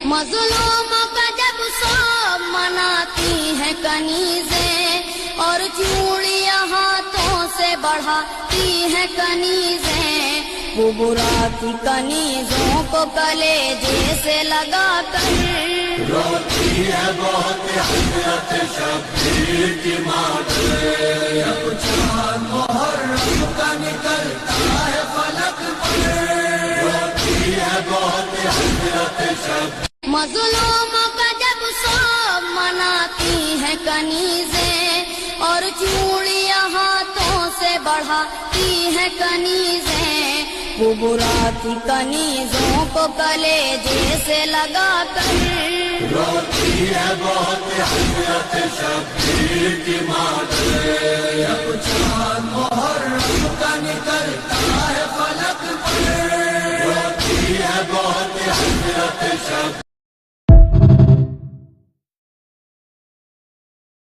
مظلوموں کا جب سب مناتی ہیں کنیزیں، اور چوڑیاں ہاتھوں سے بڑھاتی ہیں کنیزیں، وہ براتی کنیزوں کو کلیجے سے لگا کر روتی ہے بہت حضرت شبیر کی مادر، جب چاند محرم کا نکلتا ہے فلک پر، روتی ہے بہت حضرت شبیر۔ مظلوموں کا جب سب مناتی ہیں کنیزیں، اور چوڑیاں ہاتھوں سے بڑھاتی ہیں کنیزیں، وہ براتی کنیزوں کو کلیجے سے لگا کر روتی ہے بہت حضرت شبیر کی مادر، جب چاند محرم کا نکلتا ہے فلک پر، روتی ہے بہت حضرت شبیر۔